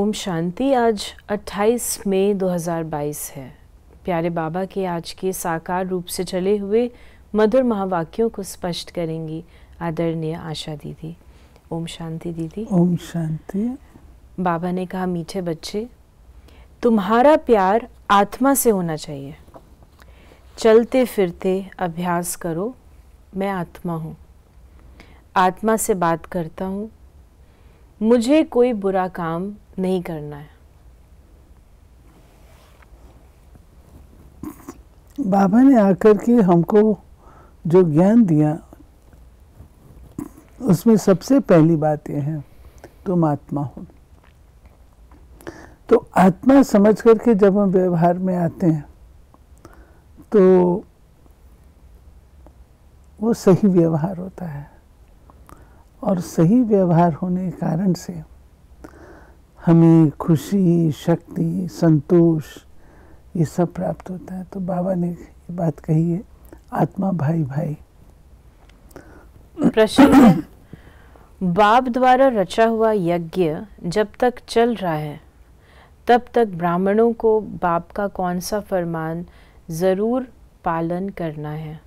ओम शांति। आज 28 मई 2022 है। प्यारे बाबा के आज के साकार रूप से चले हुए मधुर महावाक्यों को स्पष्ट करेंगी आदरणीय आशा दीदी। ओम शांति दीदी। ओम शांति। बाबा ने कहा, मीठे बच्चे, तुम्हारा प्यार आत्मा से होना चाहिए। चलते फिरते अभ्यास करो, मैं आत्मा हूँ, आत्मा से बात करता हूँ, मुझे कोई बुरा काम नहीं करना है। बाबा ने आकर के हमको जो ज्ञान दिया उसमें सबसे पहली बात यह है, तुम आत्मा हो। तो आत्मा समझ करके जब हम व्यवहार में आते हैं तो वो सही व्यवहार होता है, और सही व्यवहार होने के कारण से हमें खुशी, शक्ति, संतोष ये सब प्राप्त होता है। तो बाबा ने ये बात कही है, आत्मा भाई भाई। प्रश्न है, बाप द्वारा रचा हुआ यज्ञ जब तक चल रहा है तब तक ब्राह्मणों को बाप का कौन सा फरमान जरूर पालन करना है?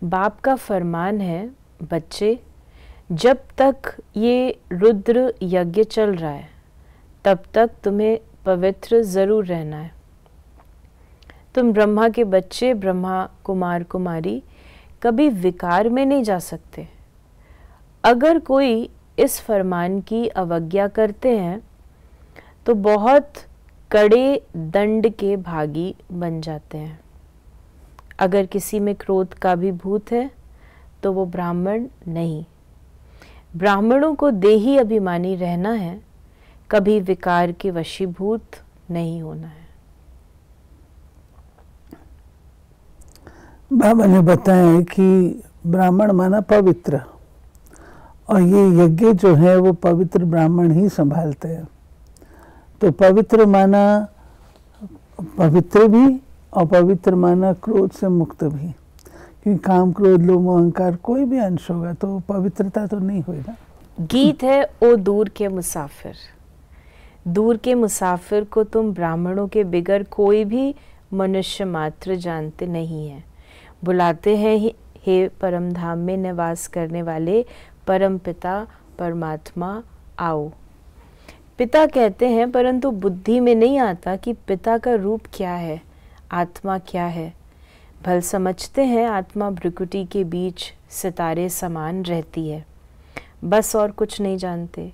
बाप का फरमान है, बच्चे, जब तक ये रुद्र यज्ञ चल रहा है तब तक तुम्हें पवित्र जरूर रहना है। तुम ब्रह्मा के बच्चे, ब्रह्मा कुमार कुमारी कभी विकार में नहीं जा सकते। अगर कोई इस फरमान की अवज्ञा करते हैं तो बहुत कड़े दंड के भागी बन जाते हैं। अगर किसी में क्रोध का भी भूत है तो वो ब्राह्मण नहीं। ब्राह्मणों को देही अभिमानी रहना है, कभी विकार के वशीभूत नहीं होना है। बाबा ने बताया कि ब्राह्मण माना पवित्र, और ये यज्ञ जो है वो पवित्र ब्राह्मण ही संभालते हैं। तो पवित्र माना पवित्र भी, और पवित्र माना क्रोध से मुक्त भी, क्योंकि काम, क्रोध, लोभ, अहंकार कोई भी अंश होगा तो पवित्रता तो नहीं होगा। गीत है, ओ दूर के मुसाफिर, दूर के मुसाफिर को तुम ब्राह्मणों के बिगर कोई भी मनुष्य मात्र जानते नहीं है। बुलाते हैं, हे परम धाम में निवास करने वाले परम पिता परमात्मा आओ। पिता कहते हैं, परंतु बुद्धि में नहीं आता कि पिता का रूप क्या है, आत्मा क्या है। भल समझते हैं आत्मा भ्रुकुटी के बीच सितारे समान रहती है, बस और कुछ नहीं जानते।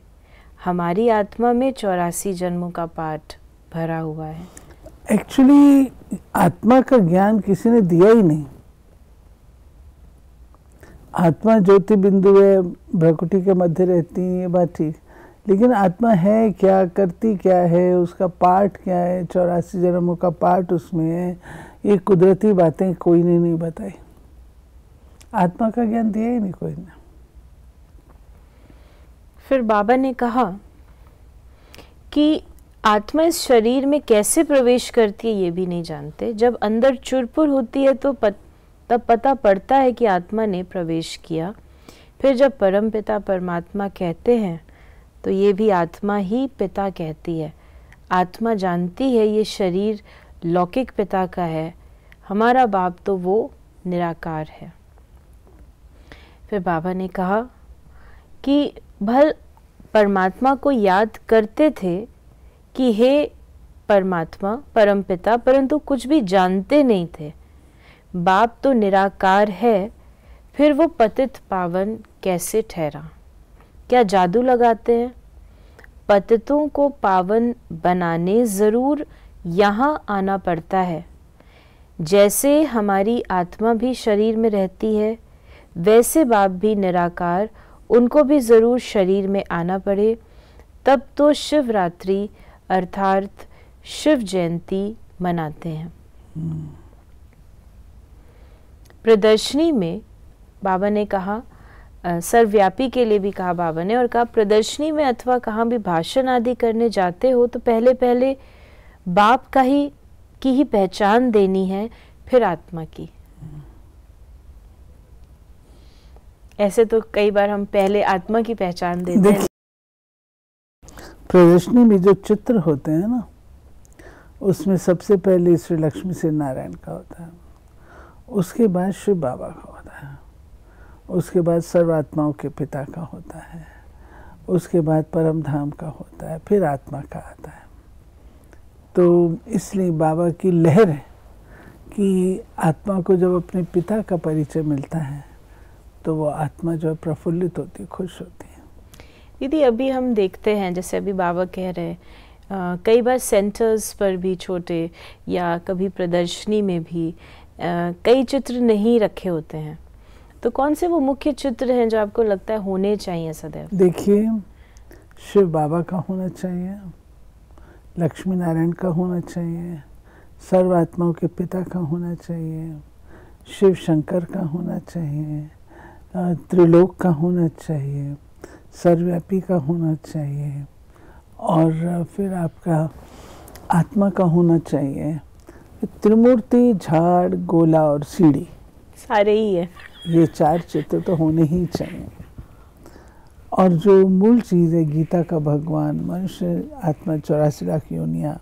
हमारी आत्मा में 84 जन्मों का पाठ भरा हुआ है। एक्चुअली आत्मा का ज्ञान किसी ने दिया ही नहीं। आत्मा ज्योति बिंदु है, भ्रुकुटी के मध्य रहती है, ये बात ठीक, लेकिन आत्मा है क्या, करती क्या है, उसका पाठ क्या है, 84 जन्मों का पाठ उसमें है, ये कुदरती बातें कोई ने नहीं बताई। आत्मा का ज्ञान दिया ही नहीं कोई ने। फिर बाबा ने कहा कि आत्मा इस शरीर में कैसे प्रवेश करती है ये भी नहीं जानते। जब अंदर चुरपुर होती है तो तब पता पड़ता है कि आत्मा ने प्रवेश किया। फिर जब परम पिता परमात्मा कहते हैं तो ये भी आत्मा ही पिता कहती है। आत्मा जानती है ये शरीर लौकिक पिता का है, हमारा बाप तो वो निराकार है। फिर बाबा ने कहा कि भल परमात्मा को याद करते थे कि हे परमात्मा, परम पिता, परंतु कुछ भी जानते नहीं थे। बाप तो निराकार है, फिर वो पतित पावन कैसे ठहरा? क्या जादू लगाते हैं? पतितों को पावन बनाने जरूर यहाँ आना पड़ता है। जैसे हमारी आत्मा भी शरीर में रहती है, वैसे बाप भी निराकार, उनको भी जरूर शरीर में आना पड़े, तब तो शिवरात्रि अर्थात शिव जयंती मनाते हैं। प्रदर्शनी में बाबा ने कहा, सर्वव्यापी के लिए भी कहा बाबा ने, और कहा प्रदर्शनी में अथवा कहाँ भी भाषण आदि करने जाते हो तो पहले पहले बाप का ही पहचान देनी है, फिर आत्मा की। ऐसे तो कई बार हम पहले आत्मा की पहचान देते हैं। प्रदर्शनी में जो चित्र होते हैं ना, उसमें सबसे पहले श्री लक्ष्मी से नारायण का होता है, उसके बाद शिव बाबा का होता है, उसके बाद सर्वात्माओं के पिता का होता है, उसके बाद परम धाम का होता है, फिर आत्मा का आता है। तो इसलिए बाबा की लहर है कि आत्मा को जब अपने पिता का परिचय मिलता है तो वो आत्मा जो है प्रफुल्लित होती है, खुश होती है। दीदी अभी हम देखते हैं, जैसे अभी बाबा कह रहे हैं, कई बार सेंटर्स पर भी छोटे या कभी प्रदर्शनी में भी कई चित्र नहीं रखे होते हैं, तो कौन से वो मुख्य चित्र हैं जो आपको लगता है होने चाहिए सदैव? देखिए, शिव बाबा का होना चाहिए, लक्ष्मी नारायण का होना चाहिए, सर्व आत्माओं के पिता का होना चाहिए, शिव शंकर का होना चाहिए, त्रिलोक का होना चाहिए, सर्वव्यापी का होना चाहिए, और फिर आपका आत्मा का होना चाहिए। त्रिमूर्ति, झाड़, गोला और सीढ़ी, सारे ही है। ये 4 चित्र तो होने ही चाहिए। और जो मूल चीज़ है गीता का भगवान, मनुष्य, आत्मा, 84 लाख योनियाँ,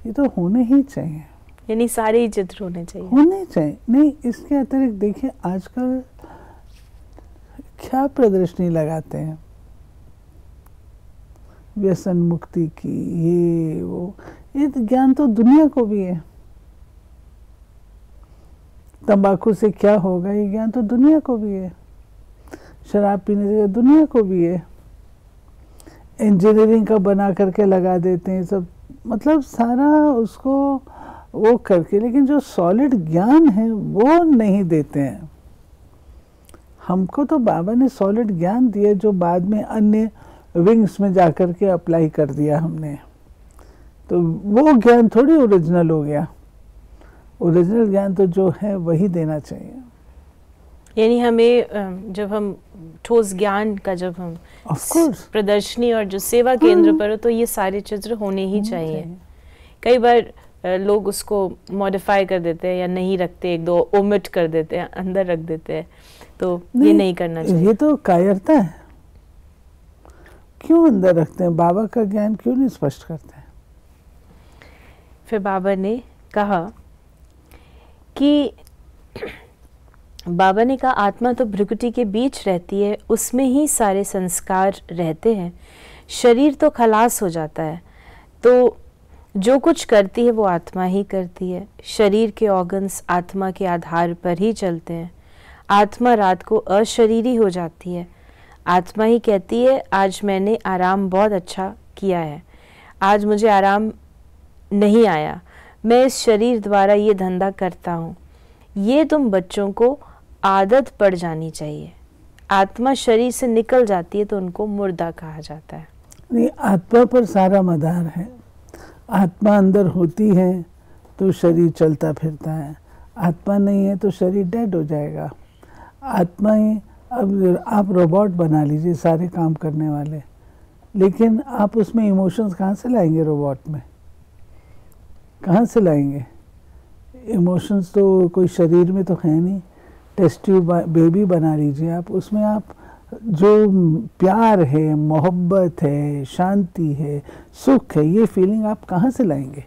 ये तो होने ही चाहिए। यानी सारे ही चित्र होने चाहिए? होने चाहिए। नहीं, इसके अतिरिक्त देखिए आजकल क्या प्रदर्शनी लगाते हैं, व्यसन मुक्ति की, ये वो, ये ज्ञान तो दुनिया को भी है। तंबाकू से क्या होगा, ये ज्ञान तो दुनिया को भी है। शराब पीने से दुनिया को भी है। इंजीनियरिंग का बना करके लगा देते हैं सब, मतलब सारा उसको वो करके, लेकिन जो सॉलिड ज्ञान है वो नहीं देते हैं। हमको तो बाबा ने सॉलिड ज्ञान दिया जो बाद में अन्य विंग्स में जाकर के अप्लाई कर दिया हमने, तो वो ज्ञान थोड़ी ओरिजिनल हो गया। ओरिजिनल ज्ञान तो जो है वही देना चाहिए। यानी हमें जब हम ठोस ज्ञान का जब हम प्रदर्शनी और जो सेवा केंद्र पर हो तो ये सारे चित्र होने ही चाहिए। कई बार लोग उसको मॉडिफाई कर देते हैं या नहीं रखते, 1-2 ओमिट कर देते हैं, अंदर रख देते हैं, तो ये नहीं करना चाहिए। ये तो कायरता है। क्यों अंदर रखते हैं? बाबा का ज्ञान क्यों नहीं स्पष्ट करते हैं? फिर बाबा ने कहा कि आत्मा तो भ्रुकुटी के बीच रहती है, उसमें ही सारे संस्कार रहते हैं। शरीर तो खलास हो जाता है, तो जो कुछ करती है वो आत्मा ही करती है। शरीर के ऑर्गन्स आत्मा के आधार पर ही चलते हैं। आत्मा रात को अशरीरी हो जाती है। आत्मा ही कहती है आज मैंने आराम बहुत अच्छा किया है, आज मुझे आराम नहीं आया, मैं इस शरीर द्वारा ये धंधा करता हूँ। ये तुम बच्चों को आदत पड़ जानी चाहिए। आत्मा शरीर से निकल जाती है तो उनको मुर्दा कहा जाता है। नहीं, आत्मा पर सारा मदार है। आत्मा अंदर होती है तो शरीर चलता फिरता है, आत्मा नहीं है तो शरीर डेड हो जाएगा। आत्मा ही, अब आप रोबोट बना लीजिए सारे काम करने वाले, लेकिन आप उसमें इमोशंस कहाँ से लाएंगे? रोबोट में कहाँ से लाएंगे? इमोशंस तो कोई शरीर में तो है नहीं। टेस्ट ट्यूब बेबी बना लीजिए आप, उसमें आप जो प्यार है, मोहब्बत है, शांति है, सुख है, ये फीलिंग आप कहाँ से लाएंगे?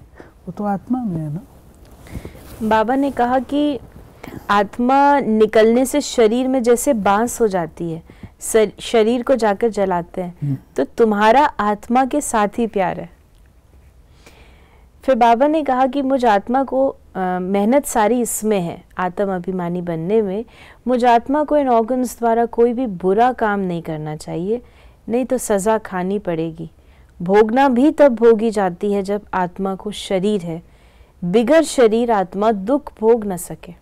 वो तो आत्मा में है ना। बाबा ने कहा कि आत्मा निकलने से शरीर में जैसे बांस हो जाती है, शरीर को जाकर जलाते हैं, तो तुम्हारा आत्मा के साथ ही प्यार है। फिर बाबा ने कहा कि मुझ आत्मा को मेहनत सारी इसमें है, आत्म अभिमानी बनने में। मुझ आत्मा को इन ऑर्गन्स द्वारा कोई भी बुरा काम नहीं करना चाहिए, नहीं तो सज़ा खानी पड़ेगी। भोगना भी तब भोगी जाती है जब आत्मा को शरीर है, बिगर शरीर आत्मा दुख भोग न सके।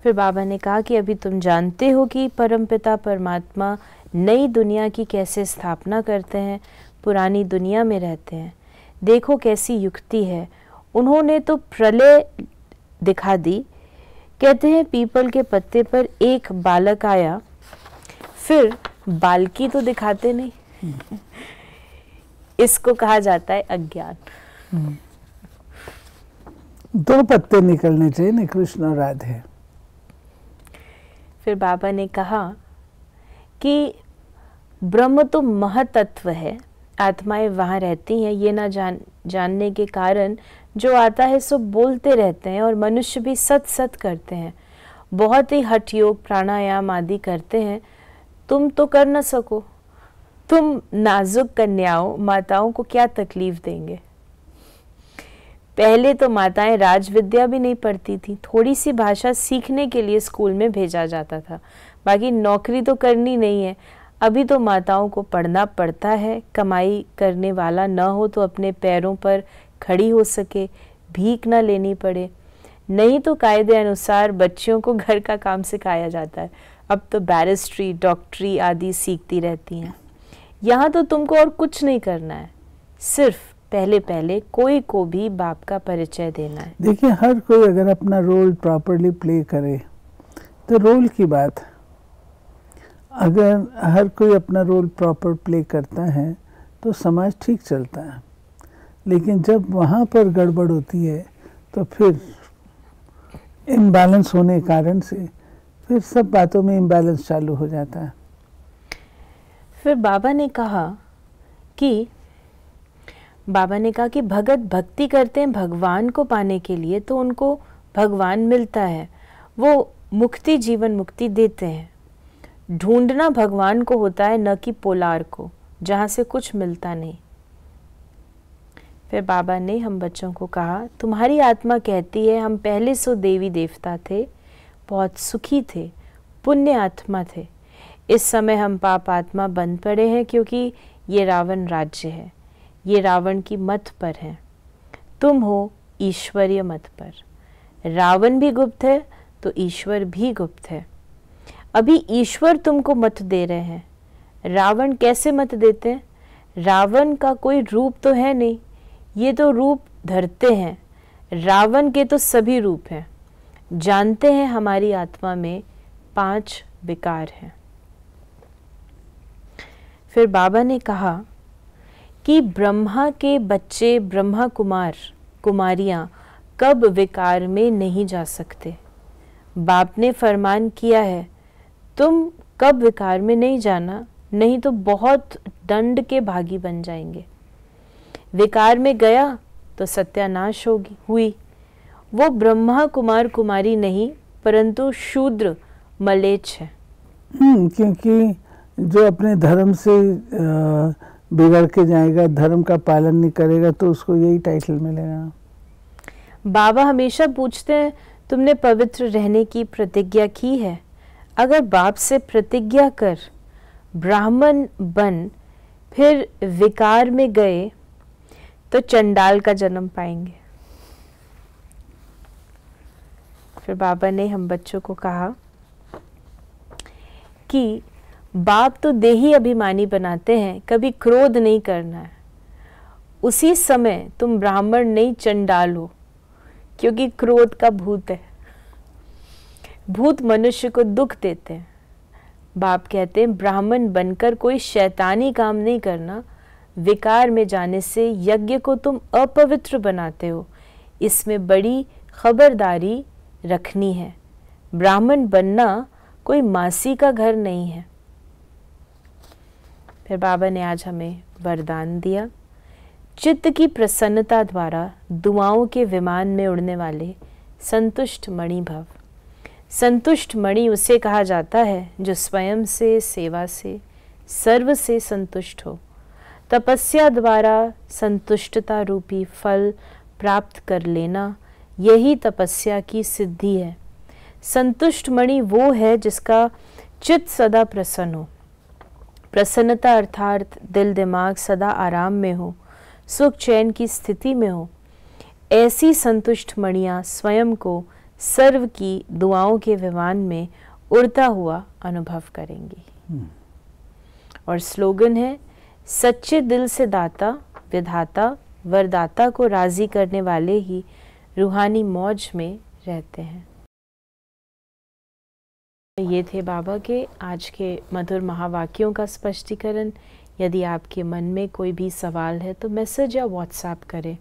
फिर बाबा ने कहा कि अभी तुम जानते हो कि परमपिता परमात्मा नई दुनिया की कैसे स्थापना करते हैं, पुरानी दुनिया में रहते हैं। देखो कैसी युक्ति है, उन्होंने तो प्रलय दिखा दी। कहते हैं पीपल के पत्ते पर एक बालक आया, फिर बालकी तो दिखाते नहीं। इसको कहा जाता है अज्ञान। 2 पत्ते निकलने चाहिए ना, कृष्ण और राधे। फिर बाबा ने कहा कि ब्रह्म तो महतत्व है, आत्माएं वहाँ रहती हैं, ये ना जानने के कारण जो आता है सो बोलते रहते हैं, और मनुष्य भी सत सत करते हैं, बहुत ही हठ योग प्राणायाम आदि करते हैं। तुम तो कर न सको, तुम नाजुक कन्याओं माताओं को क्या तकलीफ देंगे। पहले तो माताएं राजविद्या भी नहीं पढ़ती थी, थोड़ी सी भाषा सीखने के लिए स्कूल में भेजा जाता था, बाकी नौकरी तो करनी नहीं है। अभी तो माताओं को पढ़ना पड़ता है, कमाई करने वाला न हो तो अपने पैरों पर खड़ी हो सके, भीख न लेनी पड़े, नहीं तो कायदे अनुसार बच्चियों को घर का काम सिखाया जाता है। अब तो बैरिस्ट्री, डॉक्टरी आदि सीखती रहती हैं। यहाँ तो तुमको और कुछ नहीं करना है, सिर्फ पहले पहले कोई को भी बाप का परिचय देना है। देखिए, हर कोई अगर अपना रोल प्रॉपरली प्ले करे तो रोल की बात, अगर हर कोई अपना रोल प्रॉपर प्ले करता है तो समाज ठीक चलता है। लेकिन जब वहाँ पर गड़बड़ होती है तो फिर इम्बैलेंस होने के कारण से फिर सब बातों में इम्बैलेंस चालू हो जाता है। फिर बाबा ने कहा कि भगत भक्ति करते हैं भगवान को पाने के लिए, तो उनको भगवान मिलता है, वो मुक्ति, जीवन मुक्ति देते हैं। ढूंढना भगवान को होता है, न कि पोलार को, जहाँ से कुछ मिलता नहीं। फिर बाबा ने हम बच्चों को कहा, तुम्हारी आत्मा कहती है हम पहले सो देवी देवता थे, बहुत सुखी थे, पुण्य आत्मा थे। इस समय हम पाप आत्मा बन पड़े हैं, क्योंकि ये रावण राज्य है, ये रावण की मत पर है। तुम हो ईश्वरीय मत पर। रावण भी गुप्त है तो ईश्वर भी गुप्त है। अभी ईश्वर तुमको मत दे रहे हैं, रावण कैसे मत देते हैं? रावण का कोई रूप तो है नहीं, ये तो रूप धरते हैं। रावण के तो सभी रूप हैं। जानते हैं हमारी आत्मा में 5 विकार हैं। फिर बाबा ने कहा कि ब्रह्मा के बच्चे, ब्रह्मा कुमार कुमारियां कब विकार में नहीं जा सकते। बाप ने फरमान किया है, तुम कब विकार में नहीं जाना, नहीं तो बहुत दंड के भागी बन जाएंगे। विकार में गया तो सत्यानाश हुई। वो ब्रह्मा कुमार कुमारी नहीं, परंतु शूद्र मलेच्छ है। क्योंकि जो अपने धर्म से बिगड़ के जाएगा, धर्म का पालन नहीं करेगा, तो उसको यही टाइटल मिलेगा। बाबा हमेशा पूछते हैं, तुमने पवित्र रहने की प्रतिज्ञा की है? अगर बाप से प्रतिज्ञा कर ब्राह्मण बन फिर विकार में गए तो चंडाल का जन्म पाएंगे। फिर बाबा ने हम बच्चों को कहा कि बाप तो देही अभिमानी बनाते हैं, कभी क्रोध नहीं करना है। उसी समय तुम ब्राह्मण नहीं चंडाल हो, क्योंकि क्रोध का भूत है। भूत मनुष्य को दुख देते हैं। बाप कहते हैं ब्राह्मण बनकर कोई शैतानी काम नहीं करना, विकार में जाने से यज्ञ को तुम अपवित्र बनाते हो, इसमें बड़ी खबरदारी रखनी है। ब्राह्मण बनना कोई मासी का घर नहीं है। फिर बाबा ने आज हमें वरदान दिया, चित्त की प्रसन्नता द्वारा दुआओं के विमान में उड़ने वाले संतुष्ट मणि भव। संतुष्ट मणि उसे कहा जाता है जो स्वयं से, सेवा से, सर्व से संतुष्ट हो। तपस्या द्वारा संतुष्टता रूपी फल प्राप्त कर लेना, यही तपस्या की सिद्धि है। संतुष्ट मणि वो है जिसका चित्त सदा प्रसन्न हो। प्रसन्नता अर्थात दिल दिमाग सदा आराम में हो, सुख चैन की स्थिति में हो। ऐसी संतुष्ट मणियाँ स्वयं को सर्व की दुआओं के विमान में उड़ता हुआ अनुभव करेंगी। और स्लोगन है, सच्चे दिल से दाता विधाता वरदाता को राजी करने वाले ही रूहानी मौज में रहते हैं। ये थे बाबा के आज के मधुर महावाक्यों का स्पष्टीकरण। यदि आपके मन में कोई भी सवाल है तो मैसेज या व्हाट्सएप करें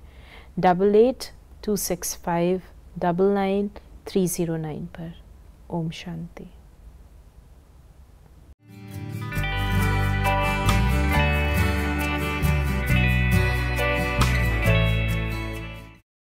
8826599309 पर। ओम शांति।